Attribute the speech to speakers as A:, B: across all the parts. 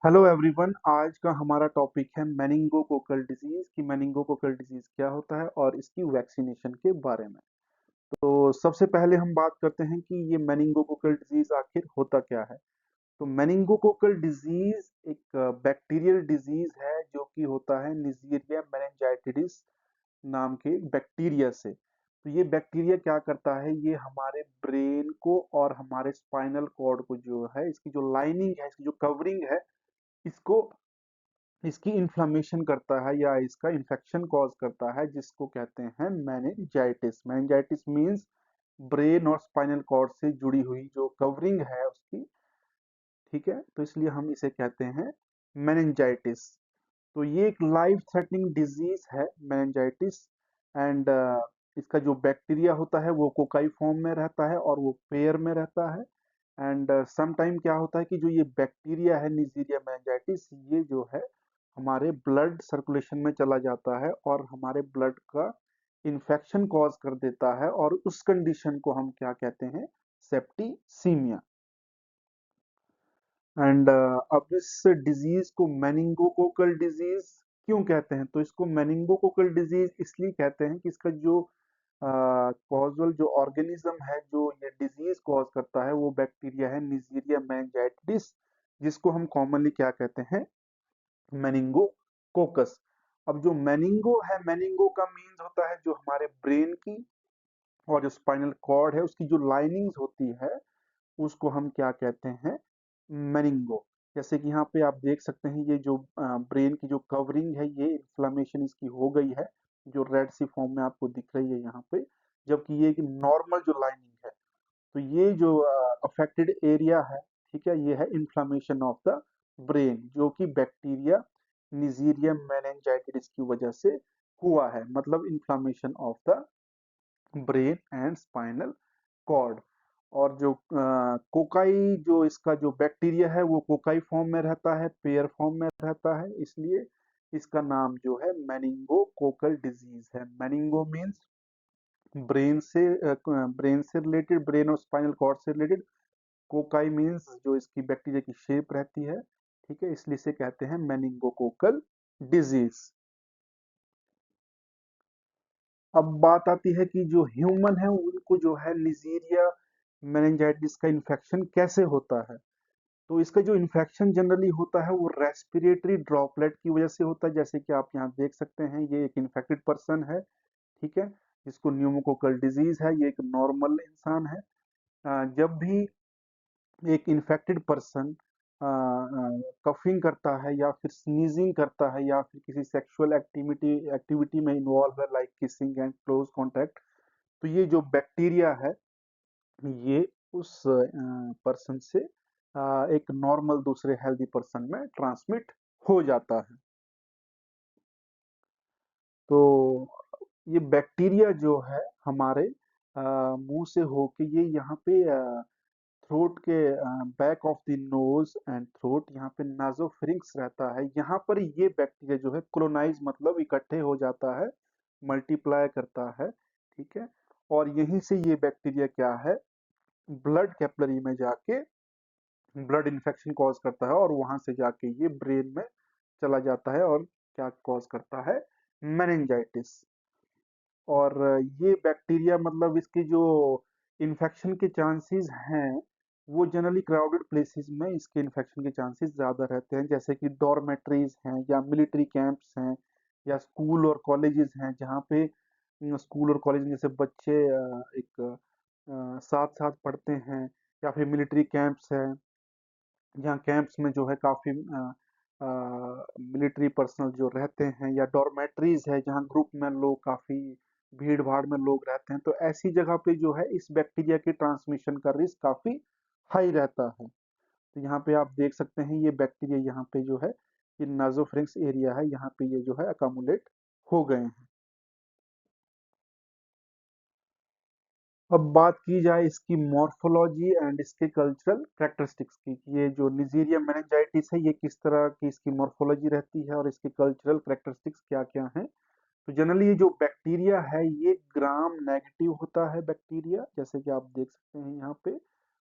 A: Hello everyone. आज का हमारा टॉपिक है मेनिंगोकोकल डिजीज कि मेनिंगोकोकल डिजीज क्या होता है और इसकी वैक्सीनेशन के बारे में। तो सबसे पहले हम बात करते हैं कि ये मेनिंगोकोकल डिजीज आखिर होता क्या है। तो मेनिंगोकोकल डिजीज एक बैक्टीरियल डिजीज है जो कि होता है निजीरिया मेनिंजाइटिडिस नाम के एक बैक्टीरिया से। तो ये बैक्टीरिया क्या करता है, ये हमारे ब्रेन को और हमारे स्पाइनल कॉर्ड को जो है, इसकी जो लाइनिंग है, इसकी जो कवरिंग है, इसको इसकी इन्फ्लामेशन करता है या इसका इन्फेक्शन कॉज करता है, जिसको कहते हैं मेनिंजाइटिस। मेनिंजाइटिस मींस ब्रेन और स्पाइनल कॉर्ड से जुड़ी हुई जो कवरिंग है उसकी, ठीक है। तो इसलिए हम इसे कहते हैं मेनिंजाइटिस। तो ये एक लाइफ थ्रेटनिंग डिजीज है मेनिंजाइटिस। एंड इसका जो बैक्टीरिया होता है वो कोकाई फॉर्म में रहता है और वो पेयर में रहता है। एंड सम टाइम क्या होता है कि जो ये बैक्टीरिया है निजीरिया मेनिंजाइटिस, ये जो है हमारे ब्लड सर्कुलेशन में चला जाता है और हमारे ब्लड का इन्फेक्शन कॉज कर देता है, और उस कंडीशन को हम क्या कहते हैं, सेप्टिसीमिया। एंड अब इस डिजीज को मेनिंगोकोकल डिजीज क्यों कहते हैं, तो इसको मेनिंगोकोकल डिजीज इसलिए कहते हैं कि इसका जो कॉजल जो ऑर्गेनिज्म है जो ये डिजीज कॉज करता है वो बैक्टीरिया है निजीरिया मेनिंजाइटिस, जिसको हम कॉमनली क्या कहते हैं, मेनिंगोकोकस। अब जो मेनिंगो है, मेनिंगो का मीन्स होता है जो हमारे ब्रेन की और जो स्पाइनल कॉर्ड है उसकी जो लाइनिंग्स होती है, उसको हम क्या कहते हैं, मेनिंगो। जैसे कि यहाँ पे आप देख सकते हैं ये जो ब्रेन की जो कवरिंग है, ये इन्फ्लामेशन इसकी हो गई है, जो रेड सी फॉर्म में आपको दिख रही है यहाँ पे। जबकि ये एक नॉर्मल जो लाइनिंग है, तो ये जो अफेक्टेड एरिया है, ठीक है, ये है इन्फ्लामेशन ऑफ द ब्रेन, जो कि बैक्टीरिया निजीरिया मेनिंजाइटिस की वजह से हुआ है, मतलब inflammation of the brain and spinal cord. और जो कोकाई जो इसका जो बैक्टीरिया है वो कोकाई फॉर्म में रहता है, पेयर फॉर्म में रहता है, इसलिए इसका नाम जो है मेनिंगोकोकल डिजीज है। मेनिंगो मीन्स ब्रेन से रिलेटेड, ब्रेन और स्पाइनल कॉर्ड से रिलेटेड। कोकाई मीन्स जो इसकी बैक्टीरिया की शेप रहती है, ठीक है, इसलिए इसे कहते हैं मेनिंगोकोकल डिजीज। अब बात आती है कि जो ह्यूमन है उनको जो है निजीरिया मेनिंजाइटिस का इन्फेक्शन कैसे होता है। तो इसका जो इन्फेक्शन जनरली होता है वो रेस्पिरेटरी ड्रॉपलेट की वजह से होता है। जैसे कि आप यहाँ देख सकते हैं, ये एक इन्फेक्टेड पर्सन है, ठीक है, जिसको न्यूमोकोकल डिजीज है, ये एक नॉर्मल इंसान है। जब भी एक इन्फेक्टेड पर्सन कफिंग करता है या फिर स्नीजिंग करता है या फिर किसी सेक्सुअल एक्टिविटी में इन्वॉल्व है, like kissing and close contact, तो ये जो बैक्टीरिया है ये उस पर्सन से एक नॉर्मल दूसरे हेल्दी पर्सन में ट्रांसमिट हो जाता है। तो ये बैक्टीरिया जो है हमारे मुंह से होके ये यहाँ पे थ्रोट के back of the nose and throat, यहाँ पे नासोफिरिंक्स रहता है, यहाँ पर ये बैक्टीरिया जो है कोलोनाइज मतलब इकट्ठे हो जाता है, मल्टीप्लाई करता है, ठीक है। और यहीं से ये बैक्टीरिया क्या है, ब्लड कैपिलरी में जाके ब्लड इन्फेक्शन कॉज करता है और वहां से जाके ये ब्रेन में चला जाता है और क्या कॉज करता है, मेनिंजाइटिस। और ये बैक्टीरिया मतलब इसकी जो इन्फेक्शन के चांसेस हैं वो जनरली क्राउडेड प्लेसेस में इसके इन्फेक्शन के चांसेस ज़्यादा रहते हैं, जैसे कि डॉर्मेट्रीज हैं या मिलिट्री कैंप्स हैं या स्कूल और कॉलेजेस हैं, जहाँ पे स्कूल और कॉलेज में जैसे बच्चे एक साथ साथ पढ़ते हैं, या फिर मिलिट्री कैंप्स हैं, यहाँ कैंप्स में जो है काफ़ी मिलिट्री पर्सनल जो रहते हैं, या डॉर्मेट्रीज है जहाँ ग्रुप में लोग काफ़ी भीड़ भाड़ में लोग रहते हैं, तो ऐसी जगह पे जो है इस बैक्टीरिया के ट्रांसमिशन का रिस्क काफ़ी हाई रहता है। तो यहाँ पे आप देख सकते हैं ये बैक्टीरिया यहाँ पे जो है, ये नाजोफ्रिंक्स एरिया है, यहाँ पे ये जो है अकामुलेट हो गए हैं। अब बात की जाए इसकी मॉर्फोलॉजी एंड इसके कल्चरल कैरेक्टरिस्टिक्स की, कि ये जो निजीरिया मेनिंजाइटिस है ये किस तरह की इसकी मॉर्फोलॉजी रहती है और इसके कल्चरल कैरेक्टरिस्टिक्स क्या क्या हैं। तो जनरली ये जो बैक्टीरिया है ये ग्राम नेगेटिव होता है बैक्टीरिया, जैसे कि आप देख सकते हैं यहाँ पे,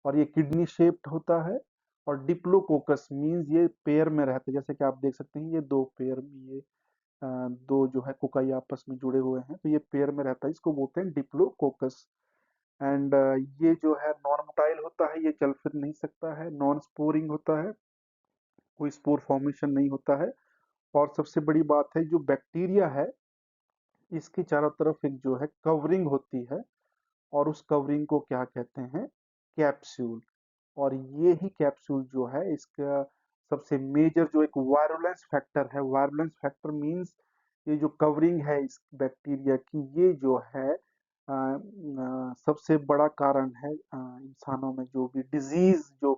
A: और ये किडनी शेप्ड होता है, और डिप्लोकोकस मीन्स ये पेयर में रहते हैं, जैसे कि आप देख सकते हैं ये दो पेयर में ये दो जो है कोकाई आपस में जुड़े हुए हैं, तो ये पेयर में रहता है, इसको बोलते हैं डिप्लोकोकस। एंड ये जो है नॉन मोटाइल होता है, ये चल फिर नहीं सकता है, नॉन स्पोरिंग होता है, कोई स्पोर फॉर्मेशन नहीं होता है। और सबसे बड़ी बात है जो बैक्टीरिया है इसके चारों तरफ एक जो है कवरिंग होती है, और उस कवरिंग को क्या कहते हैं, कैप्सूल। और ये ही कैप्सूल जो है इसका सबसे मेजर जो एक वायरुलेंस फैक्टर है, वायरुलेंस फैक्टर मींस ये जो कवरिंग है इस बैक्टीरिया की, ये जो है सबसे बड़ा कारण है इंसानों में जो भी डिजीज जो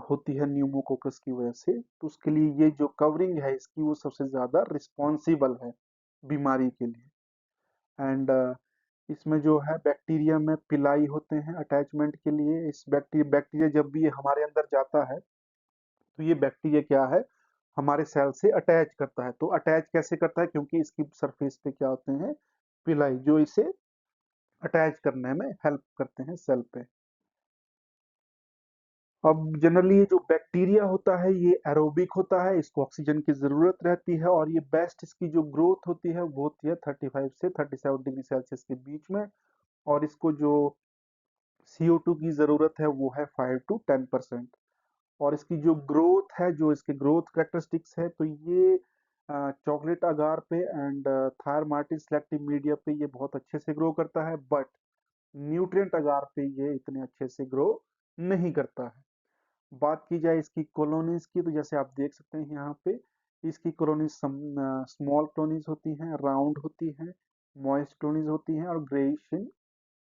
A: होती है न्यूमोकोकस की वजह से, तो उसके लिए ये जो कवरिंग है इसकी वो सबसे ज्यादा रिस्पॉन्सिबल है बीमारी के लिए। एंड इसमें जो है बैक्टीरिया में पिलाई होते हैं अटैचमेंट के लिए। इस बैक्टीरिया बैक्टीरिया जब भी ये हमारे अंदर जाता है तो ये बैक्टीरिया क्या है, हमारे सेल से अटैच करता है। तो अटैच कैसे करता है, क्योंकि इसकी सरफेस पे क्या होते हैं, पिलाई, जो इसे अटैच करने में हेल्प करते हैं सेल पे। अब जनरली ये जो बैक्टीरिया होता है ये एरोबिक होता है, इसको ऑक्सीजन की जरूरत रहती है, और ये बेस्ट इसकी जो ग्रोथ होती है वो होती है 35 से 37 डिग्री सेल्सियस के बीच में। और इसको जो CO2 की ज़रूरत है वो है 5 to 10%। और इसकी जो ग्रोथ है, जो इसके ग्रोथ कैरेक्टरिस्टिक्स है, तो ये चॉकलेट अगार पे and tier Martin selective media पे ये बहुत अच्छे से ग्रो करता है, बट न्यूट्रिएंट अगार पे ये इतने अच्छे से ग्रो नहीं करता है। बात की जाए इसकी कॉलोनीज की, तो जैसे आप देख सकते हैं यहाँ पे इसकी कॉलोनीज स्मॉल कॉलोनीज होती हैं, राउंड होती हैं, मॉइस्ट कॉलोनीज होती हैं, और ग्रेइश इन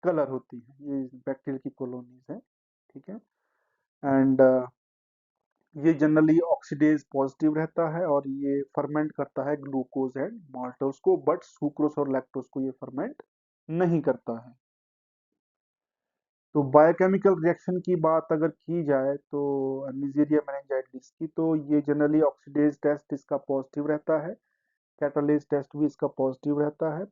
A: कलर होती है, ये बैक्टीरिया की कॉलोनीज है। ठीक है। एंड ये जनरली ऑक्सीडेज पॉजिटिव रहता है, और ये फर्मेंट करता है ग्लूकोज एंड माल्टोज को, बट सुक्रोज और लैक्टोज को ये फर्मेंट नहीं करता है। तो बायोकेमिकल रिएक्शन की बात अगर की जाए तो निजेरिया मेनिंजाइटिस की, तो ये जनरली ऑक्सीडेज टेस्ट इसका पॉजिटिव रहता है, कैटालेज टेस्ट भी इसका पॉजिटिव रहता है,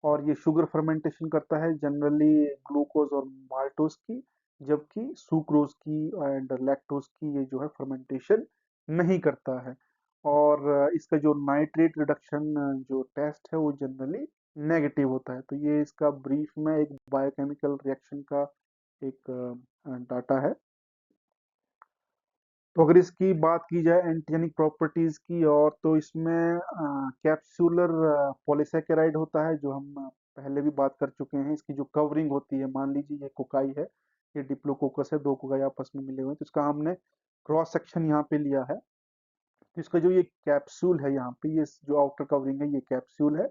A: और ये शुगर फर्मेंटेशन करता है जनरली ग्लूकोज और माल्टोज की, जबकि सुक्रोज की एंड लैक्टोज की ये जो है फर्मेंटेशन नहीं करता है। और इसका जो नाइट्रेट रिडक्शन जो टेस्ट है वो जनरली नेगेटिव होता है। तो ये इसका ब्रीफ में एक बायोकेमिकल रिएक्शन का एक डाटा है। तो अगर इसकी बात की जाए एंटीजेनिक प्रॉपर्टीज की, और तो इसमें कैप्सूलर पॉलीसैकेराइड होता है, जो हम पहले भी बात कर चुके हैं। इसकी जो कवरिंग होती है, मान लीजिए ये कोकाई है, ये डिप्लोकोकस है, दो कोकाई आपस में मिले हुए हैं, तो इसका हमने क्रॉस सेक्शन यहाँ पे लिया है। तो इसका जो ये कैप्सूल है यहाँ पे, ये जो आउटर कवरिंग है ये कैप्सूल है,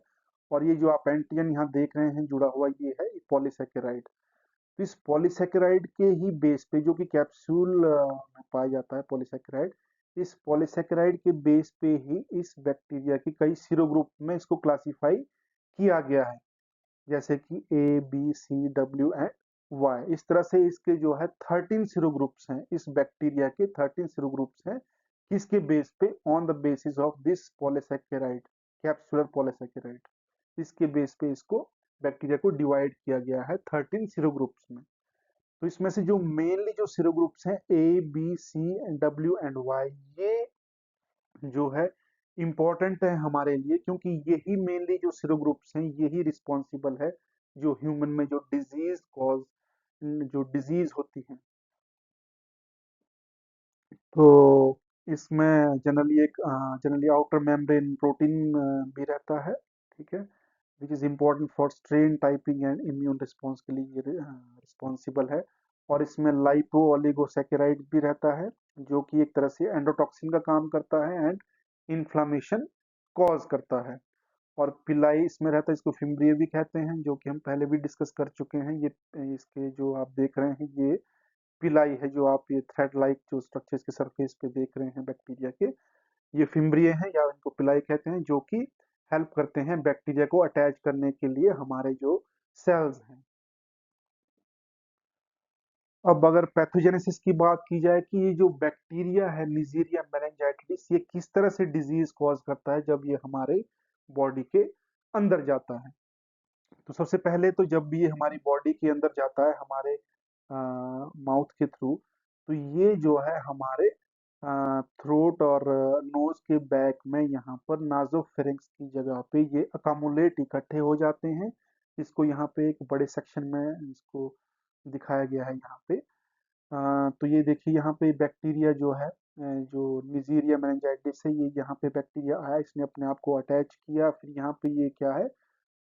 A: और ये जो आप एंटीजन यहाँ देख रहे हैं जुड़ा हुआ, ये है पॉलीसैकेराइड। तो इस पॉलीसैकेराइड के ही बेस पे, जो कि कैप्सूल में पाया जाता है पॉलीसैकेराइड, इस पॉलीसैकेराइड के बेस पे ही इस बैक्टीरिया की कई सीरो ग्रुप में इसको क्लासिफाई किया गया है, जैसे कि A B C W and Y। इस तरह से इसके जो है 13 सीरो ग्रुप्स हैं, इस बैक्टीरिया के 13 सीरो ग्रुप्स हैं, किसके बेस पे, on the basis of this polysaccharide, capsular polysaccharide. इसके बेस पे इसको बैक्टीरिया को डिवाइड किया गया है 13 सीरो ग्रुप्स में। तो इसमें से जो मेनली जो सीरो ग्रुप्स हैं A B C W and Y, ये जो है इम्पोर्टेंट है हमारे लिए, क्योंकि यही मेनली जो सीरो ग्रुप्स हैं यही रिस्पॉन्सिबल है जो ह्यूमन में जो डिजीज कॉज, जो डिजीज होती है। तो इसमें जनरली एक जनरली आउटर मेम्ब्रेन प्रोटीन भी रहता है, ठीक है, which is important for strain typing and immune response के लिए ये रिस्पॉन्सिबल है। और इसमें लाइपो ओलिगोसैकेराइड भी रहता है, जो कि एक तरह से एंडोटॉक्सिन का काम करता है एंड इन्फ्लामेशन कॉज करता है। और पिलाई इसमें रहता है, इसको फिम्ब्रिया भी कहते हैं, जो कि हम पहले भी डिस्कस कर चुके हैं। ये इसके जो आप देख रहे हैं ये पिलाई है, जो आप ये थ्रेड लाइक जो स्ट्रक्चर्स के सरफेस पे देख रहे हैं बैक्टीरिया के, ये फिम्ब्रिया हैं या इनको पिलाई कहते हैं, जो कि हेल्प करते हैं बैक्टीरिया को अटैच करने के लिए हमारे जो सेल्स हैं। अब अगर पैथोजेनेसिस की बात की जाए कि ये जो बैक्टीरिया है नीजेरिया मेनिंजाइटिस, ये किस तरह से डिजीज कॉज करता है जब ये हमारे बॉडी के अंदर जाता है। तो सबसे पहले तो जब भी ये हमारी बॉडी के अंदर जाता है हमारे माउथ के थ्रू, तो ये जो है हमारे थ्रोट और नोज के बैक में यहाँ पर नासोफेरिंक्स की जगह पे ये अकामुलेट इकट्ठे हो जाते हैं। इसको यहाँ पे एक बड़े सेक्शन में इसको दिखाया गया है यहाँ पे। तो ये देखिए यहाँ पे बैक्टीरिया जो है जो निजीरिया मेनिंजाइटिस है, ये यहाँ पे बैक्टीरिया आया, इसने अपने आप को अटैच किया, फिर यहाँ पे ये क्या है,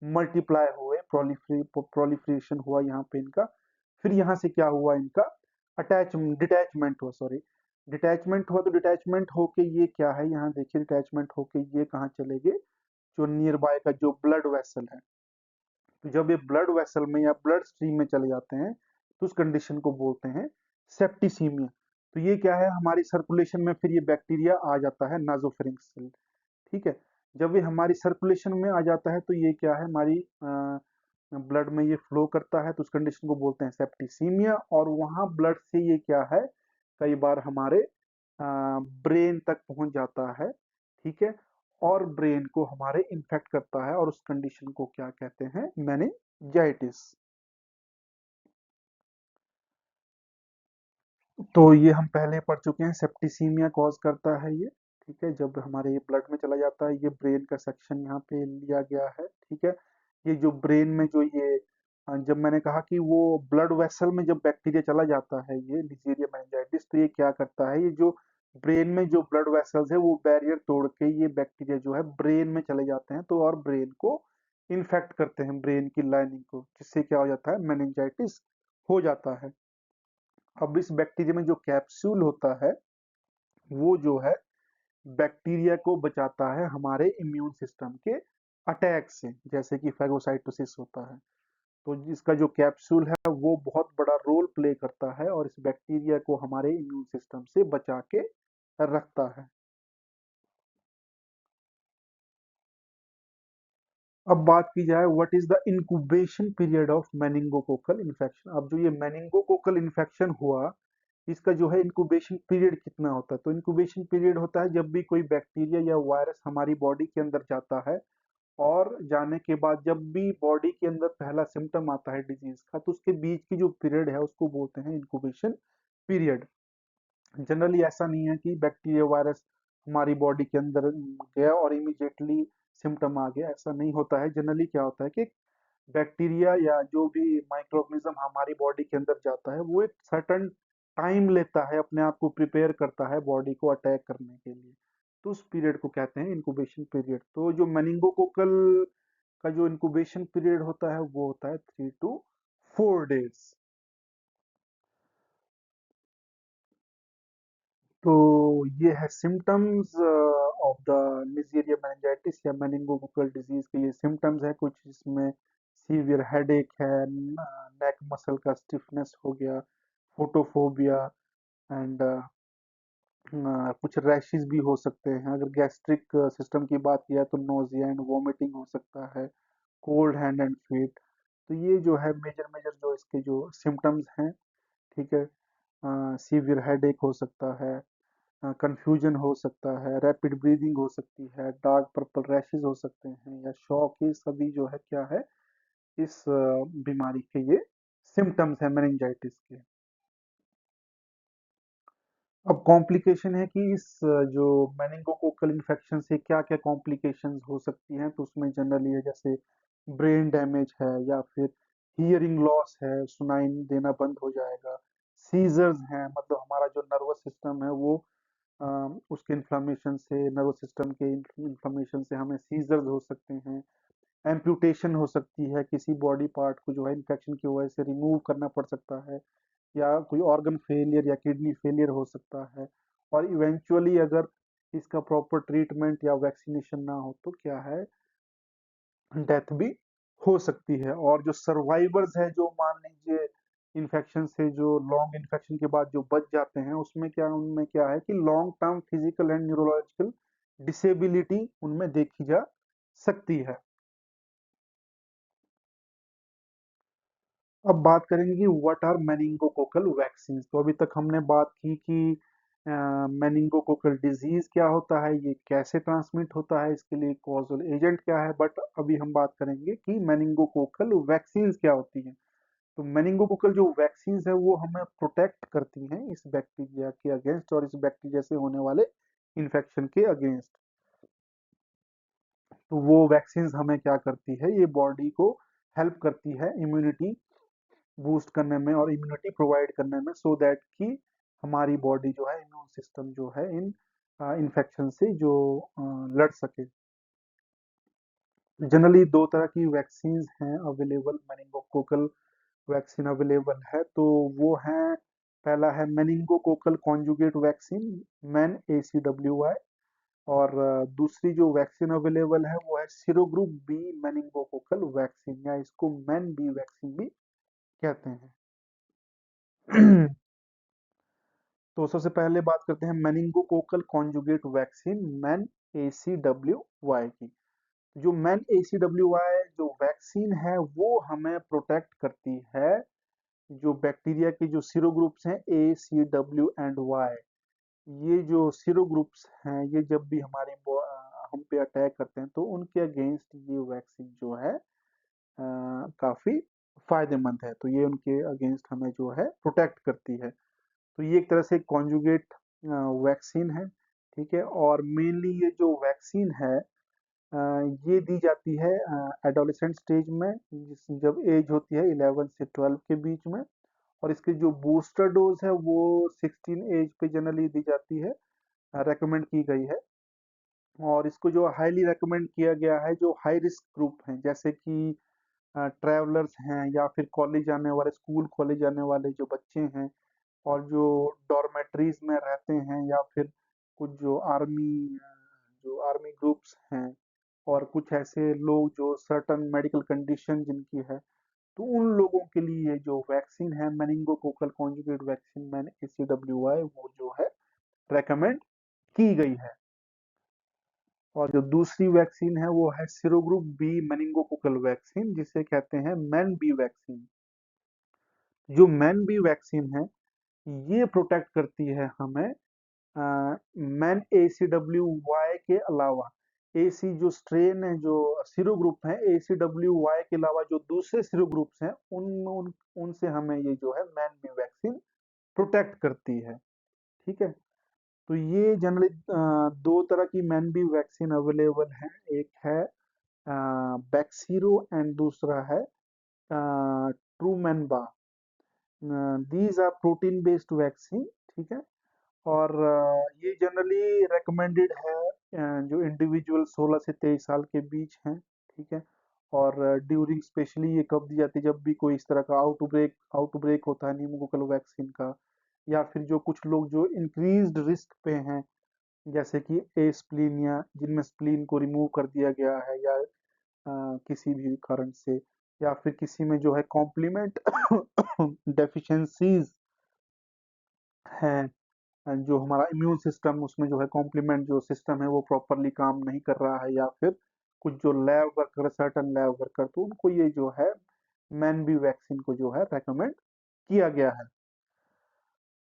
A: मल्टीप्लाई हुए, प्रोलिफरेशन हुआ यहाँ पे इनका। फिर यहाँ से क्या हुआ, इनका डिटैचमेंट हुआ, सॉरी, डिटैचमेंट हुआ। तो डिटैचमेंट होके ये क्या है, यहाँ देखिए डिटैचमेंट होके ये कहाँ चले गए, जो नियर बाय का जो ब्लड वेसल है। तो जब ये ब्लड वेसल में या ब्लड स्ट्रीम में चले जाते हैं तो उस कंडीशन को बोलते हैं सेप्टिसीमिया। तो ये क्या है, हमारी सर्कुलेशन में फिर ये बैक्टीरिया आ जाता है नासोफेरिंक्स से, ठीक है। जब ये हमारी सर्कुलेशन में आ जाता है तो ये क्या है, हमारी ब्लड में ये फ्लो करता है, तो उस कंडीशन को बोलते हैं सेप्टिसीमिया। और वहां ब्लड से ये क्या है, कई बार हमारे ब्रेन तक पहुंच जाता है, ठीक है। और ब्रेन को हमारे इन्फेक्ट करता है और उस कंडीशन को क्या कहते हैं, मेनिंजाइटिस। तो ये हम पहले पढ़ चुके हैं, सेप्टिसीमिया कॉज करता है ये, ठीक है। जब हमारे ये ब्लड में चला जाता है, ये ब्रेन का सेक्शन यहाँ पे लिया गया है, ठीक है। ये जो ब्रेन में जो ये जब मैंने कहा कि वो ब्लड वेसल में जब बैक्टीरिया चला जाता है, ये निजीरिया मेनिंजाइटिस, तो ये क्या करता है, ये जो ब्रेन में जो ब्लड वेसल्स है वो बैरियर तोड़ के ये बैक्टीरिया जो है ब्रेन में चले जाते हैं, तो और ब्रेन को इन्फेक्ट करते हैं, ब्रेन की लाइनिंग को, जिससे क्या हो जाता है, मेनिंजाइटिस हो जाता है। अब इस बैक्टीरिया में जो कैप्सूल होता है वो जो है बैक्टीरिया को बचाता है हमारे इम्यून सिस्टम के अटैक से, जैसे कि फैगोसाइटोसिस होता है। तो इसका जो कैप्सूल है वो बहुत बड़ा रोल प्ले करता है और इस बैक्टीरिया को हमारे इम्यून सिस्टम से बचा के रखता है। अब बात की जाए what is the incubation period of meningococcal infection. अब जो ये मेनिंगोकोकल इन्फेक्शन हुआ, इसका जो है इंक्यूबेशन पीरियड कितना होता है, तो इंक्यूबेशन पीरियड होता है जब भी कोई बैक्टीरिया या वायरस हमारी बॉडी के अंदर जाता है, और जाने के बाद जब भी बॉडी के अंदर पहला सिम्टम आता है डिजीज का, तो उसके बीच की जो पीरियड है उसको बोलते हैं इंक्यूबेशन पीरियड। जनरली ऐसा नहीं है कि बैक्टीरिया वायरस हमारी बॉडी के अंदर गया और इमीडिएटली सिम्टम आ गया, ऐसा नहीं होता है। जनरली क्या होता है कि बैक्टीरिया या जो भी माइक्रोऑर्गेनिज्म हमारी बॉडी के अंदर जाता है वो एक सर्टेन टाइम लेता है, अपने आप को प्रिपेयर करता है बॉडी को अटैक करने के लिए, तो उस पीरियड को कहते हैं इंक्यूबेशन पीरियड। तो जो मेनिंगोकोकल का जो इंक्यूबेशन पीरियड होता है वो होता है 3 to 4 days। तो ये है सिम्टम्स ऑफ द निजेरिया मेनिंजाइटिस या मेनिंगोकोकल डिजीज के, ये सिम्टम्स है कुछ, इसमें सीवियर हेडेक है, नेक मसल का स्टिफनेस हो गया, फोटोफोबिया, एंड कुछ रैशेस भी हो सकते हैं। अगर गैस्ट्रिक सिस्टम की बात किया तो नोजिया एंड वोमिटिंग हो सकता है, कोल्ड हैंड एंड फीट। तो ये जो है मेजर मेजर जो इसके जो सिम्टम्स हैं, ठीक है। सीवियर हेडेक हो सकता है, कंफ्यूजन हो सकता है, रैपिड ब्रीदिंग हो सकती है, डार्क पर्पल रैशेज हो सकते हैं, या शॉक, ये सभी जो है क्या है, इस बीमारी के ये सिम्टम्स है मेनिंजाइटिस के। अब कॉम्प्लिकेशन है कि इस जो मेनिंगोकोकल इन्फेक्शन से क्या क्या कॉम्प्लिकेशंस हो सकती हैं, तो उसमें जनरली है जैसे ब्रेन डैमेज है, या फिर हियरिंग लॉस है, सुनाई देना बंद हो जाएगा, सीजर्स हैं, मतलब हमारा जो नर्वस सिस्टम है वो अ, उसके इन्फ्लामेशन से, नर्वस सिस्टम के इन्फ्लामेशन से हमें सीजर्स हो सकते हैं, एम्पुटेशन हो सकती है, किसी बॉडी पार्ट को जो है इन्फेक्शन की वजह से रिमूव करना पड़ सकता है, या कोई ऑर्गन फेलियर या किडनी फेलियर हो सकता है, और इवेंचुअली अगर इसका प्रॉपर ट्रीटमेंट या वैक्सीनेशन ना हो तो क्या है, डेथ भी हो सकती है। और जो सर्वाइवर्स है, जो मान लीजिए इन्फेक्शन से, जो लॉन्ग इन्फेक्शन के बाद जो बच जाते हैं, उसमें क्या, उनमें क्या है कि long term physical and neurological disability उनमें देखी जा सकती है। अब बात करेंगे कि व्हाट आर मेनिंगोकोकल वैक्सीन। तो अभी तक हमने बात की कि मेनिंगोकोकल डिजीज क्या होता है, ये कैसे ट्रांसमिट होता है, इसके लिए कॉजल एजेंट क्या है, बट अभी हम बात करेंगे कि मेनिंगोकोकल वैक्सीन क्या होती है। तो मेनिंगोकोकल जो वैक्सीन है वो हमें प्रोटेक्ट करती हैं इस बैक्टीरिया के अगेंस्ट और इस बैक्टीरिया से होने वाले इन्फेक्शन के अगेंस्ट। तो वो वैक्सीन हमें क्या करती है, ये बॉडी को हेल्प करती है इम्यूनिटी बूस्ट करने में और इम्यूनिटी प्रोवाइड करने में, सो दैट कि हमारी बॉडी जो है, इम्यून सिस्टम जो है इन इन्फेक्शन से जो लड़ सके। जनरली दो तरह की वैक्सीन हैं अवेलेबल, मेनिंगोकोकल वैक्सीन अवेलेबल है, तो वो हैं, पहला है meningococcal conjugate vaccine, man ACWY, और दूसरी जो वैक्सीन अवेलेबल है वो है सीरोग्रुप बी मेनिंगोकोकल वैक्सीन, या इसको मैन बी वैक्सीन भी कहते हैं। तो सबसे पहले बात करते हैं meningococcal conjugate vaccine, man ACWY की। जो मैन ACWY जो वैक्सीन है वो हमें प्रोटेक्ट करती है जो बैक्टीरिया के जो सीरो ग्रुप्स हैं ACW एंड Y, ये जो सीरो ग्रुप्स हैं ये जब भी हम पे अटैक करते हैं तो उनके अगेंस्ट ये वैक्सीन जो है काफी फायदेमंद है, तो ये उनके अगेंस्ट हमें जो है प्रोटेक्ट करती है। तो ये एक तरह से कॉन्जुगेट वैक्सीन है, ठीक है। और मेनली ये जो वैक्सीन है अ, ये दी जाती है एडोलेसेंट स्टेज में, जब एज होती है 11 से 12 के बीच में। और इसकी जो बूस्टर डोज है वो 16 एज पे जनरली दी जाती है, रेकमेंड की गई है। और इसको जो हाईली रेकमेंड किया गया है जो हाई रिस्क ग्रुप हैं, जैसे कि ट्रैवलर्स हैं, या फिर कॉलेज जाने वाले, स्कूल कॉलेज जाने वाले जो बच्चे हैं, और जो डॉर्मेट्रीज में रहते हैं, या फिर कुछ जो आर्मी ग्रुप्स हैं, और कुछ ऐसे लोग जो सर्टन मेडिकल कंडीशन जिनकी है, तो उन लोगों के लिए ये जो वैक्सीन है meningococcal conjugate vaccine man ACWY वो जो है रेकमेंड की गई है। और जो दूसरी वैक्सीन है वो है सीरोग्रुप बी मेनिंगोकोकल वैक्सीन, जिसे कहते हैं मैन बी वैक्सीन। जो मैन बी वैक्सीन है ये प्रोटेक्ट करती है हमें मैन ACWY के अलावा, AC जो स्ट्रेन है, जो सीरो ग्रुप है ACWY के अलावा जो दूसरे सीरो ग्रुप्स हैं उनसे हमें ये जो है मैन बी वैक्सीन प्रोटेक्ट करती है, ठीक है। तो ये जनरली दो तरह की मैन बी वैक्सीन अवेलेबल है, एक है बैक्सीरो एंड दूसरा है Trumenba. These are protein based vaccine, ठीक है। और ये जनरली रेकमेंडेड है जो इंडिविजुअल 16 से 23 साल के बीच हैं, ठीक है। और ड्यूरिंग स्पेशली ये कब दी जाती है, जब भी कोई इस तरह का आउटब्रेक होता है न्यूमोकोकल वैक्सीन का, या फिर जो कुछ लोग जो इंक्रीज्ड रिस्क पे हैं, जैसे कि एस्प्लीनिया, जिनमें स्प्लीन को रिमूव कर दिया गया है, या किसी भी कारण से, या फिर किसी में जो है कॉम्प्लीमेंट डेफिशिएंसीज हैं, जो हमारा इम्यून सिस्टम उसमें जो है कॉम्प्लीमेंट जो सिस्टम है वो प्रॉपरली काम नहीं कर रहा है, या फिर कुछ जो lab worker, certain lab worker, तो उनको ये जो है मैन बी वैक्सीन को जो है रेकमेंड किया गया है।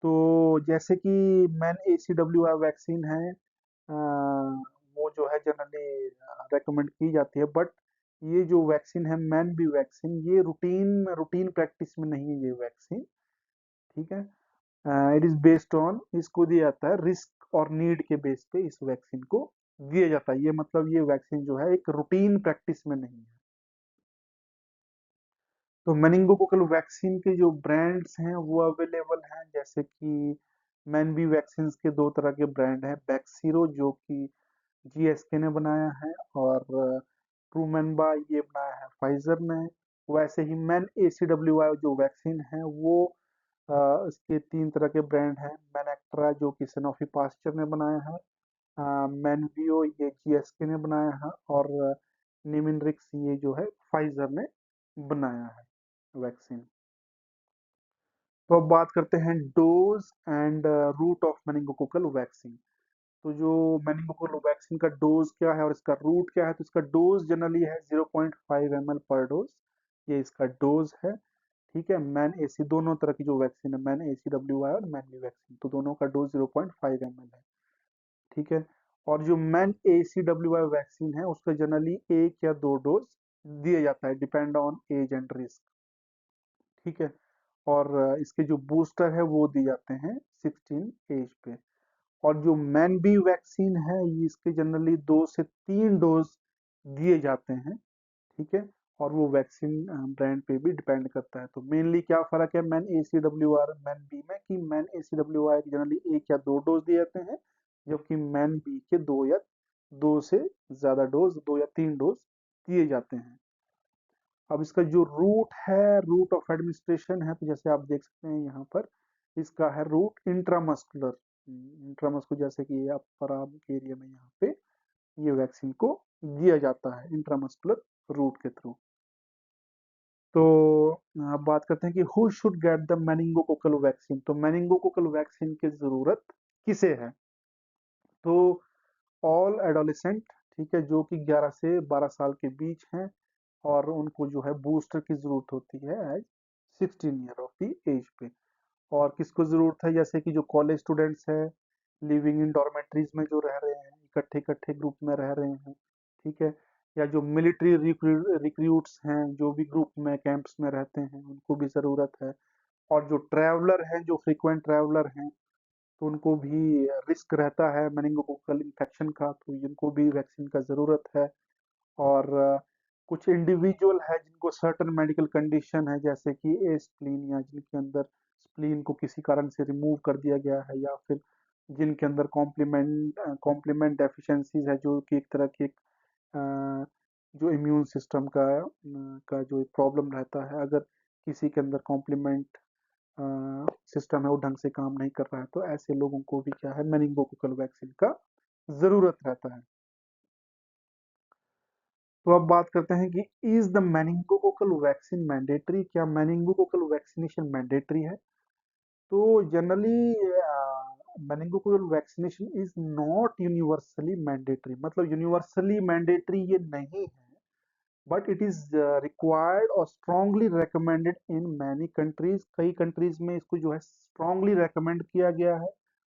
A: तो जैसे कि मैन ACWY वैक्सीन है वो जो है जनरली रेकमेंड की जाती है, बट ये जो वैक्सीन है मैन बी वैक्सीन ये रूटीन रूटीन प्रैक्टिस में नहीं है ये वैक्सीन, ठीक है। इट इज बेस्ड ऑन, इसको दिया जाता है रिस्क और नीड के बेस पे इस वैक्सीन को दिया जाता है, ये मतलब ये वैक्सीन जो है एक रूटीन प्रैक्टिस में नहीं है। तो मेनिंगोकोकल वैक्सीन के जो ब्रांड्स हैं वो अवेलेबल हैं, जैसे कि मैन बी वैक्सीन के दो तरह के ब्रांड हैं, बैक्सीरो जो कि GSK ने बनाया है, और ट्रूमेनबा ये बनाया है फाइजर ने। वैसे ही मैन ACWY जो वैक्सीन है वो इसके तीन तरह के ब्रांड हैं, मैनेक्ट्रा जो कि सनोफी पास्चर ने बनाया है, मैनवियो ये GSK ने बनाया है, और निमिनरिक्स ये जो है फाइजर ने बनाया है वैक्सीन। तो अब बात करते हैं dose and route of meningococcal vaccine. तो जो मेनिंगोकोकल वैक्सीन का डोज क्या है और इसका रूट क्या है, तो इसका डोज जनरली है 0.5 ml पर डोज, ये इसका डोज है, ठीक है। मैन एसी दोनों तरह की जो वैक्सीन है, मैन ACWY और मैन बी वैक्सीन, तो दोनों का डोज 0.5 ml है, ठीक है। और जो मैन ACWY वैक्सीन है उसका जनरली एक या दो डोज दिया जाता है, depend on age and risk, ठीक है। और इसके जो बूस्टर है वो दिए जाते हैं 16 एज पे। और जो मैन बी वैक्सीन है ये इसके जनरली 2 से 3 डोज दिए जाते हैं, ठीक है। और वो वैक्सीन ब्रांड पे भी डिपेंड करता है। तो मेनली क्या फर्क है men A C W R men B में, कि men A C W R generally 1 या 2 डोज दिए जाते हैं, जबकि मैन बी के 2 से ज्यादा डोज, 2 या 3 डोज दिए जाते हैं। अब इसका जो रूट है, रूट ऑफ एडमिनिस्ट्रेशन है, तो जैसे आप देख सकते हैं यहाँ पर इसका है रूट इंट्रामस्कुलर। इंट्रामस्कुलर जैसे कि अपर आर्म के एरिया में यहाँ पे ये वैक्सीन को दिया जाता है इंट्रामस्कुलर रूट के थ्रू। तो अब बात करते हैं कि who should get the meningococcal vaccine. तो मेनिंगोकोकल वैक्सीन की जरूरत किसे है? तो ऑल एडोलेसेंट, ठीक है, जो कि 11 से 12 साल के बीच हैं, और उनको जो है बूस्टर की जरूरत होती है age 16 year of the age पे। और किसको जरूरत है? जैसे कि जो कॉलेज स्टूडेंट्स है, लिविंग इन डॉर्मेट्रीज में जो रह रहे हैं, इकट्ठे इकट्ठे ग्रुप में रह रहे हैं, ठीक है। या जो मिलिट्री रिक्रूट्स हैं, जो भी ग्रुप में कैंप्स में रहते हैं, उनको भी जरूरत है। और जो ट्रैवलर हैं, जो फ्रीक्वेंट ट्रैवलर हैं, तो उनको भी रिस्क रहता है मेनिंगोकोकल इन्फेक्शन का, तो इनको भी वैक्सीन का जरूरत है। और कुछ इंडिविजुअल है जिनको सर्टन मेडिकल कंडीशन है, जैसे कि ए स्प्लीन, या जिनके अंदर स्प्लीन को किसी कारण से रिमूव कर दिया गया है, या फिर जिनके अंदर कॉम्प्लीमेंट डेफिशिएंसीज है, जो कि एक तरह की जो इम्यून सिस्टम का जो प्रॉब्लम रहता है, अगर किसी के अंदर कॉम्प्लीमेंट सिस्टम है वो ढंग से काम नहीं कर रहा है, तो ऐसे लोगों को भी क्या है मेनिंगोकोकल वैक्सीन का जरूरत रहता है। तो अब बात करते हैं कि is the meningococcal vaccine mandatory. क्या मेनिंगोकोकल वैक्सीनेशन मैंडेटरी है? तो generally meningococcal vaccination is not universally mandatory, मतलब यूनिवर्सली मैंडेटरी ये नहीं है, बट इट इज रिक्वायर्ड और strongly recommended in many countries. कई कंट्रीज में इसको जो है स्ट्रांगली रिकमेंड किया गया है,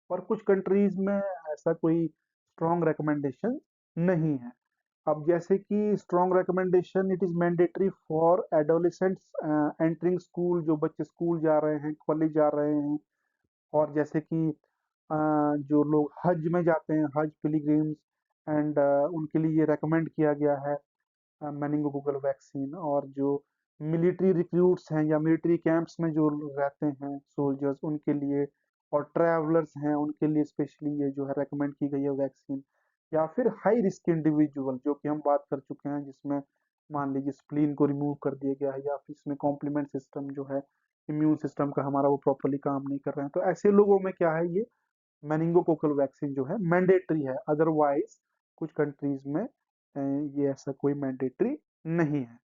A: और कुछ कंट्रीज में ऐसा कोई स्ट्रांग रिकमेंडेशन नहीं है। अब जैसे कि strong recommendation, it is mandatory for adolescents entering school, जो बच्चे स्कूल जा रहे हैं, कॉलेज जा रहे हैं। और जैसे कि जो लोग हज में जाते हैं, हज पिलग्रिम्स, एंड उनके लिए ये रेकमेंड किया गया है मेनिंगोकोकल वैक्सीन। और जो मिलिट्री रिक्रूट्स हैं या मिलिट्री कैंप्स में जो लोग रहते हैं सोल्जर्स, उनके लिए, और ट्रैवलर्स हैं उनके लिए स्पेशली ये जो है रेकमेंड की गई है वैक्सीन। या फिर हाई रिस्क इंडिविजुअल, जो कि हम बात कर चुके हैं, जिसमें मान लीजिए स्प्लीन को रिमूव कर दिया गया है, या फिर इसमें कॉम्प्लीमेंट सिस्टम जो है, इम्यून सिस्टम का हमारा वो प्रॉपरली काम नहीं कर रहे हैं, तो ऐसे लोगों में क्या है ये मेनिंगोकोकल वैक्सीन जो है मैंडेटरी है। अदरवाइज कुछ कंट्रीज में ये ऐसा कोई मैंडेटरी नहीं है।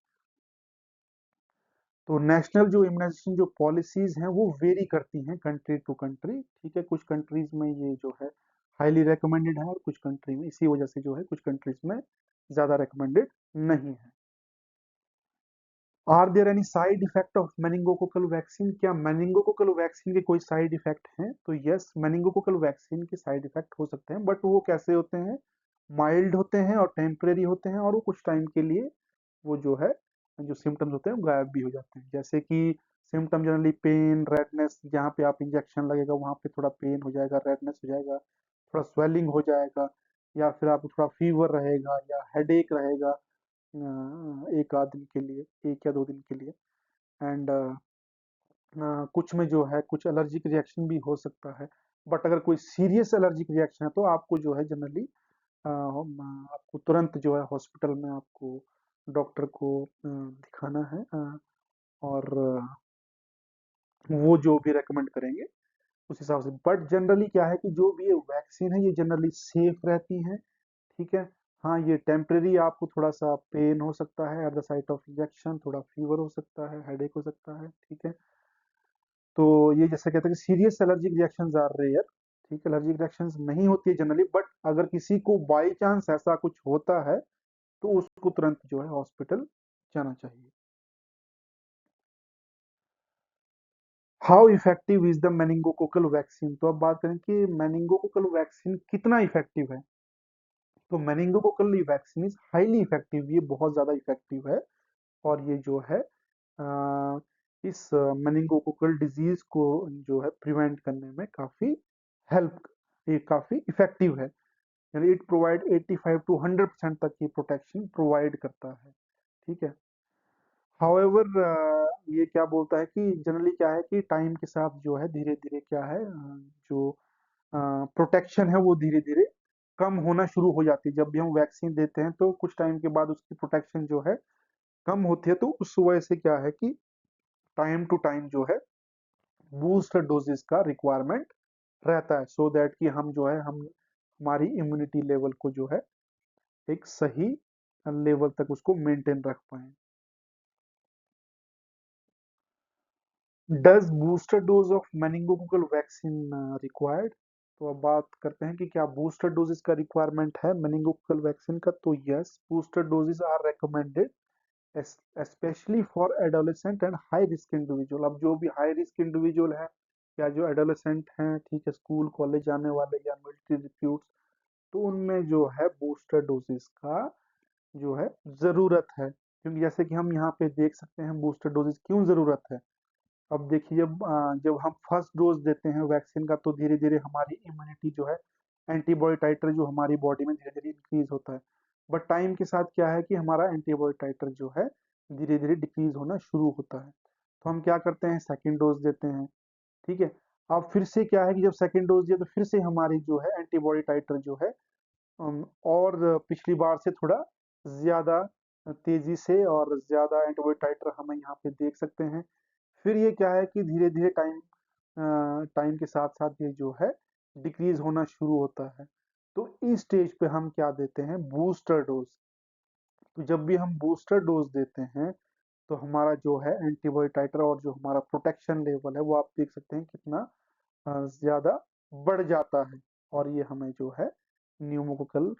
A: तो नेशनल जो इम्यूनाइजेशन जो पॉलिसीज हैं वो वेरी करती हैं कंट्री टू कंट्री, ठीक है। कुछ कंट्रीज में ये जो है हाईली रिकमेंडेड है, और कुछ कंट्री में इसी वजह से जो है कुछ कंट्रीज में ज्यादा रिकमेंडेड नहीं है। Are there any side effect of meningococcal vaccine? क्या मेनिंगोकोकल वैक्सीन के कोई साइड इफेक्ट हैं? तो यस, मेनिंगोकोकल वैक्सीन के साइड इफेक्ट हो सकते हैं, बट वो कैसे होते हैं? माइल्ड होते हैं और टेम्परेरी होते हैं, और वो कुछ टाइम के लिए वो जो है जो सिम्टम्स होते हैं वो गायब भी हो जाते हैं। जैसे कि सिम्टम जनरली पेन, रेडनेस, जहाँ पे आप इंजेक्शन लगेगा वहाँ पे थोड़ा पेन हो जाएगा, रेडनेस हो जाएगा, थोड़ा स्वेलिंग हो जाएगा, या फिर आपको थोड़ा फीवर रहेगा या हेडेक रहेगा एक आध दिन के लिए, 1 या 2 दिन के लिए। एंड कुछ में जो है कुछ एलर्जिक रिएक्शन भी हो सकता है। बट अगर कोई सीरियस एलर्जिक रिएक्शन है तो आपको जो है जनरली आपको तुरंत जो है हॉस्पिटल में आपको डॉक्टर को दिखाना है, और वो जो भी रेकमेंड करेंगे उस हिसाब से। बट जनरली क्या है कि जो भी ये वैक्सीन है ये जनरली सेफ रहती हैं, ठीक है। हाँ, ये टेम्परेरी आपको थोड़ा सा पेन हो सकता है at the site of injection, थोड़ा फीवर हो सकता है, हेडेक हो सकता है, ठीक है। तो ये जैसे कहते हैं कि serious allergic reactions are rare, ठीक है, एलर्जिक रिएक्शंस नहीं होती है जनरली, बट अगर किसी को बाई चांस ऐसा कुछ होता है तो उसको तुरंत जो है हॉस्पिटल जाना चाहिए। How effective is the meningococcal vaccine? तो अब बात करें कि मेनिंगोकोकल वैक्सीन कितना इफेक्टिव है। तो meningococcal vaccine is highly effective, ये बहुत ज्यादा इफेक्टिव है। और ये जो है इस मेनिंगोकोकल डिजीज को जो है प्रिवेंट करने में काफी हेल्प, ये काफी इफेक्टिव है। यानी इट प्रोवाइड 85 टू 100% तक की प्रोटेक्शन प्रोवाइड करता है। ठीक है। हाउएवर ये क्या बोलता है कि जनरली क्या है कि टाइम के साथ जो है धीरे धीरे क्या है जो प्रोटेक्शन है वो धीरे धीरे कम होना शुरू हो जाती है। जब भी हम वैक्सीन देते हैं तो कुछ टाइम के बाद उसकी प्रोटेक्शन जो है कम होती है, तो उस वजह से क्या है कि टाइम टू टाइम जो है बूस्टर डोजेस का रिक्वायरमेंट रहता है, सो दैट कि हम जो है हम हमारी इम्यूनिटी लेवल को जो है एक सही लेवल तक उसको मेंटेन रख पाए। Does booster dose of meningococcal vaccine required? तो अब बात करते हैं कि क्या बूस्टर डोजेस का रिक्वायरमेंट है मेनिंगोकोकल वैक्सीन का। तो yes, booster doses are recommended specially for adolescent and high risk individual. अब जो भी हाई रिस्क इंडिविजुअल है या जो एडोलेसेंट हैं, ठीक है, स्कूल कॉलेज जाने वाले या मिलिट्री रिक्रूट्स, तो उनमें जो है बूस्टर डोजेस का जो है जरूरत है। क्योंकि जैसे कि हम यहाँ पे देख सकते हैं बूस्टर डोजेस क्यों जरूरत है। अब देखिए जब हम फर्स्ट डोज देते हैं वैक्सीन का तो धीरे धीरे हमारी इम्यूनिटी जो है, एंटीबॉडी टाइटर जो हमारी बॉडी में धीरे धीरे इंक्रीज होता है। बट टाइम के साथ क्या है कि हमारा एंटीबॉडी टाइटर जो है धीरे धीरे डिक्रीज होना शुरू होता है। तो हम क्या करते हैं, सेकेंड डोज देते हैं। ठीक है। अब फिर से क्या है कि जब सेकेंड डोज दिया तो फिर से हमारी जो है एंटीबॉडी टाइटर जो है और पिछली बार से थोड़ा ज्यादा तेजी से और ज्यादा एंटीबॉडी टाइटर हमें यहाँ पे देख सकते हैं। फिर ये क्या है कि धीरे धीरे टाइम के साथ साथ ये जो है डिक्रीज होना शुरू होता है। तो इस स्टेज पे हम क्या देते हैं, बूस्टर डोज। तो जब भी हम बूस्टर डोज देते हैं तो हमारा जो है एंटीबॉडी टाइटर और जो हमारा प्रोटेक्शन लेवल है वो आप देख सकते हैं कितना ज्यादा बढ़ जाता है। और ये हमें जो है न्यूमोकोकल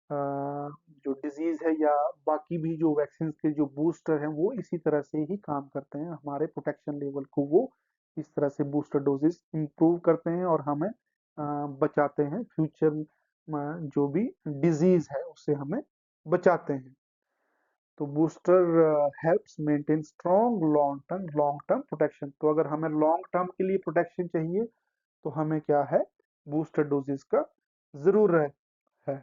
A: जो डिजीज है या बाकी भी जो वैक्सीन के जो बूस्टर हैं वो इसी तरह से ही काम करते हैं, हमारे प्रोटेक्शन लेवल को वो इस तरह से बूस्टर डोजेस इंप्रूव करते हैं और हमें बचाते हैं फ्यूचर जो भी डिजीज है उससे हमें बचाते हैं। तो booster helps maintain strong long term protection. तो अगर हमें लॉन्ग टर्म के लिए प्रोटेक्शन चाहिए तो हमें क्या है, बूस्टर डोजेस का जरूरत है।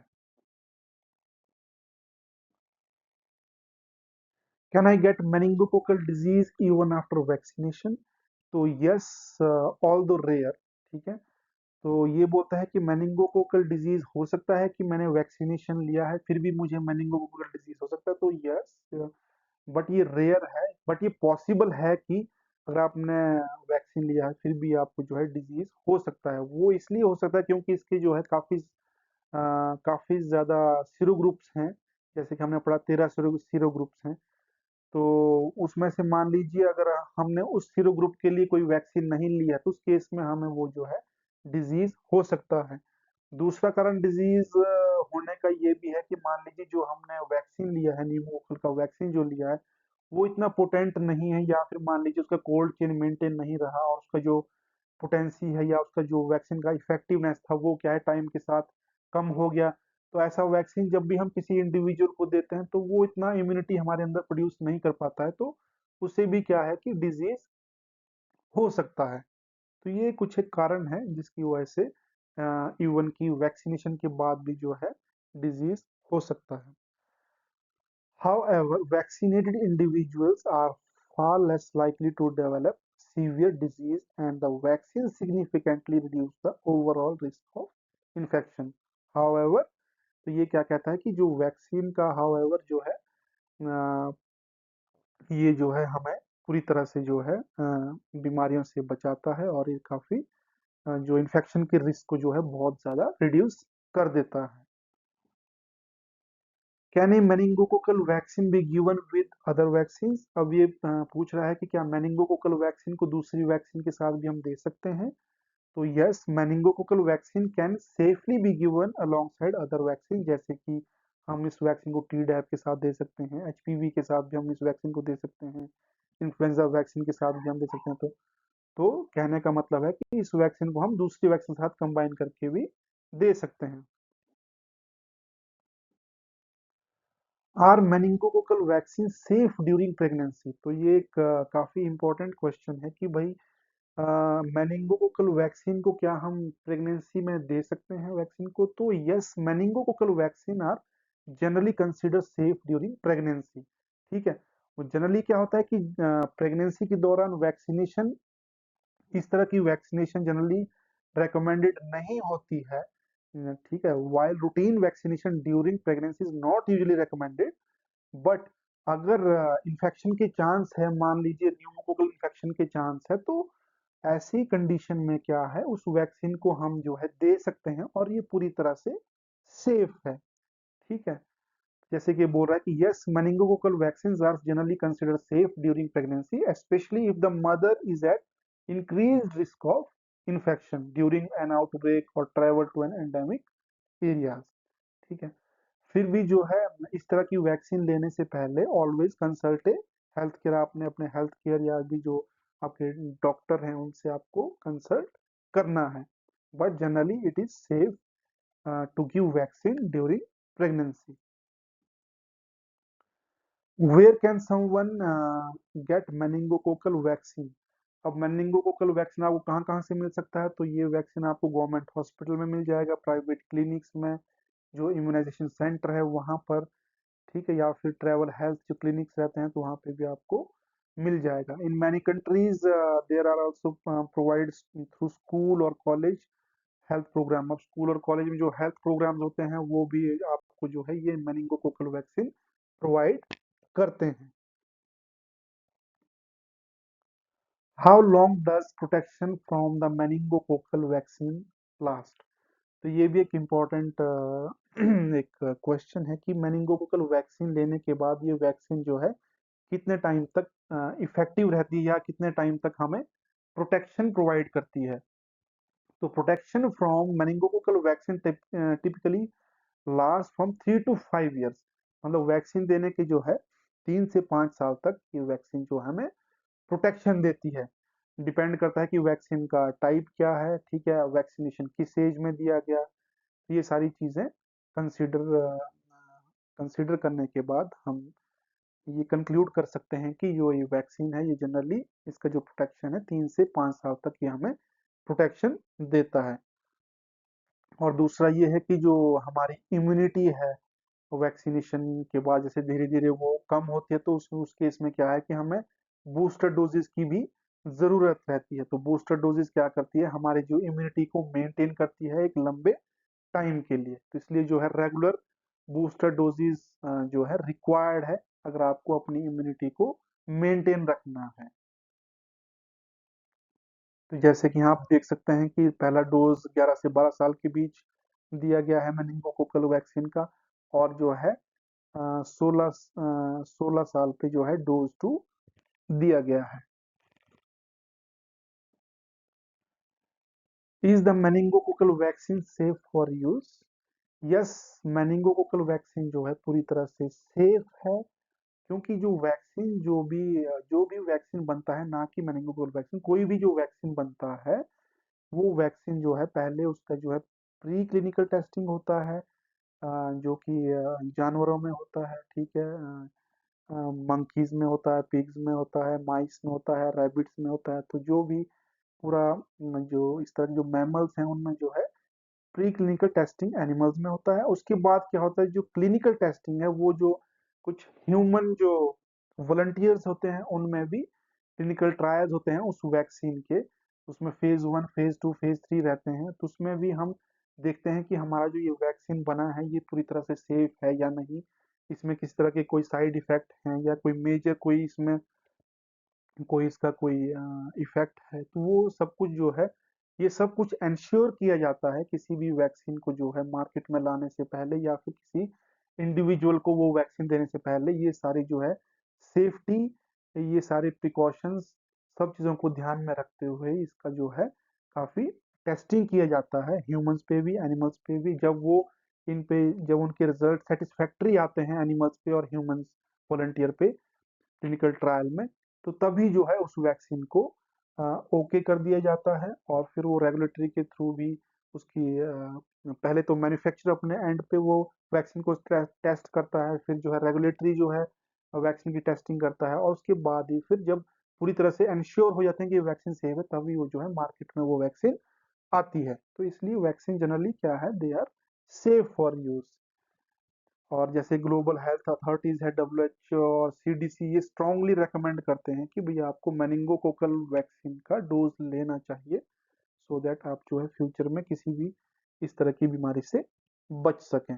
A: Can I get meningococcal disease even after vaccination? तो यस, ऑल दो रेयर। ठीक है। तो ये बोलता है कि मेनिंगोकोकल डिजीज हो सकता है कि मैंने वैक्सीनेशन लिया है फिर भी मुझे मेनिंगोकोकल डिजीज हो सकता है। तो यस, बट ये रेयर है, बट ये पॉसिबल है कि अगर आपने वैक्सीन लिया है फिर भी आपको जो है डिजीज हो सकता है। वो इसलिए हो सकता है क्योंकि इसके जो है काफी ज्यादा सीरो ग्रुप्स हैं। जैसे कि हमने पढ़ा 13 सीरो ग्रुप्स हैं। तो उसमें से मान लीजिए अगर हमने उस सीरो ग्रुप के लिए कोई वैक्सीन नहीं लिया तो उस केस में हमें वो जो है डिजीज हो सकता है। दूसरा कारण डिजीज होने का ये भी है कि मान लीजिए जो हमने वैक्सीन लिया है, न्यूमोकोकल का वैक्सीन जो लिया है वो इतना पोटेंट नहीं है, या फिर मान लीजिए उसका कोल्ड चेन मेंटेन नहीं रहा और उसका जो पोटेंसी है या उसका जो वैक्सीन का इफेक्टिवनेस था वो क्या है टाइम के साथ कम हो गया। तो ऐसा वैक्सीन जब भी हम किसी इंडिविजुअल को देते हैं तो वो इतना इम्यूनिटी हमारे अंदर प्रोड्यूस नहीं कर पाता है, तो उससे भी क्या है कि डिजीज हो सकता है। तो ये कुछ एक कारण है जिसकी वजह से इवन की वैक्सीनेशन के बाद भी जो है डिजीज हो सकता है। However, vaccinated individuals are far less likely to develop severe disease and the vaccine significantly reduce the overall risk of infection. However, तो ये क्या कहता है कि जो वैक्सीन का however जो है ये जो है हमें पूरी तरह से जो है बीमारियों से बचाता है और ये काफी जो इन्फेक्शन के रिस्क को जो है बहुत ज्यादा रिड्यूस कर देता है। Can a meningococcal vaccine be given with other vaccine? अब ये पूछ रहा है कि क्या मेनिंगोकोकल वैक्सीन को दूसरी वैक्सीन के साथ भी हम दे सकते हैं। तो yes, meningococcal vaccine can safely be given alongside other vaccine. जैसे कि हम इस वैक्सीन को टी डैप के साथ दे सकते हैं, एचपीवी के साथ भी हम इस वैक्सीन को दे सकते हैं, इन्फ्लुएंजा वैक्सीन के साथ भी हम दे सकते हैं। तो कहने का मतलब है कि इस वैक्सीन को हम दूसरी वैक्सीन के साथ कंबाइन करके भी दे सकते हैं। Are meningococcal vaccine safe during pregnancy? तो ये एक काफी इंपॉर्टेंट क्वेश्चन है कि भाई मेनिंगोकोकल वैक्सीन को क्या हम प्रेगनेंसी में दे सकते हैं वैक्सीन को? तो yes, meningococcal vaccine are generally consider safe during pregnancy. ठीक है। वो जनरली क्या होता है कि प्रेगनेंसी के दौरान वैक्सीनेशन, इस तरह की वैक्सीनेशन जनरली रेकमेंडेड नहीं होती है। ठीक है। While routine vaccination during pregnancy is not usually recommended, but अगर इन्फेक्शन के चांस है, मान लीजिए न्यूमोकोकल इन्फेक्शन के चांस है, तो ऐसी कंडीशन में क्या है, उस वैक्सीन को हम जो है दे सकते हैं और ये पूरी तरह से सेफ है। ठीक है। जैसे कि बोल रहा है कि yes, meningococcal vaccine are generally consider safe during pregnancy, especially if the mother is at increase risk of infection during an outbreak और travel to an endemic areas. ठीक है। फिर भी जो है, इस तरह की वैक्सीन लेने से पहले ऑलवेज कंसल्ट ए हेल्थ केयर, आपने अपने हेल्थ केयर या भी जो आपके डॉक्टर हैं उनसे आपको कंसल्ट करना है। But generally it is safe to give vaccine during pregnancy. Where can someone get meningococcal vaccine? अब मेनिंगोकोकल वैक्सीन आपको कहाँ कहाँ से मिल सकता है? तो ये वैक्सीन आपको गवर्नमेंट हॉस्पिटल में मिल जाएगा, प्राइवेट क्लिनिक्स में, जो इम्यूनाइजेशन सेंटर है वहाँ पर। ठीक है। या फिर ट्रैवल हेल्थ जो क्लिनिक्स रहते हैं तो वहाँ पे भी आपको मिल जाएगा। In many countries there are also provide through school और कॉलेज हेल्थ प्रोग्राम। अब स्कूल और कॉलेज में जो हेल्थ प्रोग्राम्स होते हैं वो भी आपको जो है ये मेनिंगोकोकल वैक्सीन प्रोवाइड करते हैं। How long does protection from the meningococcal vaccine last? तो ये भी एक इम्पॉर्टेंट एक क्वेश्चन है कि मेनिंगोकोकल वैक्सीन लेने के बाद ये वैक्सीन जो है कितने टाइम तक इफेक्टिव रहती है या कितने टाइम तक हमें प्रोटेक्शन प्रोवाइड करती है? तो protection from meningococcal vaccine typically last from 3 to 5 years। मतलब वैक्सीन देने के जो है 3 से 5 साल तक ये वैक्सीन जो हमें प्रोटेक्शन देती है। डिपेंड करता है कि वैक्सीन का टाइप क्या है। ठीक है। वैक्सीनेशन किस एज में दिया गया, ये सारी चीजें कंसिडर कंसिडर करने के बाद हम ये कंक्लूड कर सकते हैं कि जो ये वैक्सीन है ये जनरली इसका जो प्रोटेक्शन है 3 से 5 साल तक ये हमें प्रोटेक्शन देता है। और दूसरा ये है कि जो हमारी इम्यूनिटी है वैक्सीनेशन के बाद जैसे धीरे धीरे वो कम होती है, तो उस केस में क्या है कि हमें बूस्टर डोजेस की भी जरूरत रहती है। तो बूस्टर डोजेस क्या करती है, हमारे जो इम्यूनिटी को मेंटेन करती है एक लंबे टाइम के लिए। तो इसलिए जो है रेगुलर बूस्टर डोजेस जो है रिक्वायर्ड है अगर आपको अपनी इम्यूनिटी को मेंटेन रखना है। तो जैसे कि यहाँ आप देख सकते हैं कि पहला डोज 11 से 12 साल के बीच दिया गया है मेनिंगोकोकल वैक्सीन का, और जो है 16 साल पे जो है डोज 2 दिया गया है। Is the meningococcal vaccine safe for use? Yes, meningococcal vaccine जो है पूरी तरह से सेफ है, क्योंकि जो भी वैक्सीन बनता है, ना कि मेनिंगोकोकल वैक्सीन, कोई भी जो वैक्सीन बनता है वो वैक्सीन जो है पहले उसका जो है प्री क्लिनिकल टेस्टिंग होता है, जो कि जानवरों में होता है। ठीक है। मंकीज में होता है, पिग्स में होता है, माइस में होता है, रैबिट्स में होता है। तो जो भी पूरा जो इस तरह के जो मैमल्स हैं उनमें जो है प्री क्लिनिकल टेस्टिंग एनिमल्स में होता है। उसके बाद क्या होता है, जो क्लिनिकल टेस्टिंग है वो जो कुछ ह्यूमन जो वॉलंटियर्स होते हैं उनमें भी क्लिनिकल ट्रायल्स होते हैं उस वैक्सीन के। उसमें फेज 1, फेज 2, फेज 3 रहते हैं। तो उसमें भी हम देखते हैं कि हमारा जो ये वैक्सीन बना है ये पूरी तरह से सेफ है या नहीं, इसमें किस तरह के कोई साइड इफेक्ट हैं या कोई मेजर कोई इसमें कोई इसका कोई इफेक्ट है। तो वो सब कुछ जो है, ये सब कुछ इंश्योर किया जाता है किसी भी वैक्सीन को जो है मार्केट में लाने से पहले या फिर किसी इंडिविजुअल को वो वैक्सीन देने से पहले। ये सारी जो है सेफ्टी, ये सारे प्रिकॉशंस, सब चीज़ों को ध्यान में रखते हुए इसका जो है काफ़ी टेस्टिंग किया जाता है ह्यूमंस पे भी, एनिमल्स पे भी। इन पे जब उनके रिजल्ट सेटिस्फैक्ट्री आते हैं एनिमल्स पे और ह्यूमंस वॉलंटियर पे क्लिनिकल ट्रायल में, तो तभी जो है उस वैक्सीन को ओके कर दिया जाता है और फिर वो रेगुलेटरी के थ्रू भी उसकी पहले तो मैन्युफैक्चरर अपने एंड पे वो वैक्सीन को टेस्ट करता है, फिर जो है रेगुलेटरी जो है वैक्सीन की टेस्टिंग करता है, और उसके बाद ही फिर जब पूरी तरह से एंश्योर हो जाते हैं कि वैक्सीन सेफ है, तभी वो जो है मार्केट में वो वैक्सीन आती है। तो इसलिए वैक्सीन जनरली क्या है, they are safe for use. और जैसे ग्लोबल हेल्थ अथॉरिटीज है, डब्ल्यूएचओ और सीडीसी, ये स्ट्रांगली रेकमेंड करते हैं कि भैया आपको मेनिंगोकोकल वैक्सीन का डोज लेना चाहिए, सो दैट आप जो है फ्यूचर में किसी भी इस तरह की बीमारी से बच सकें।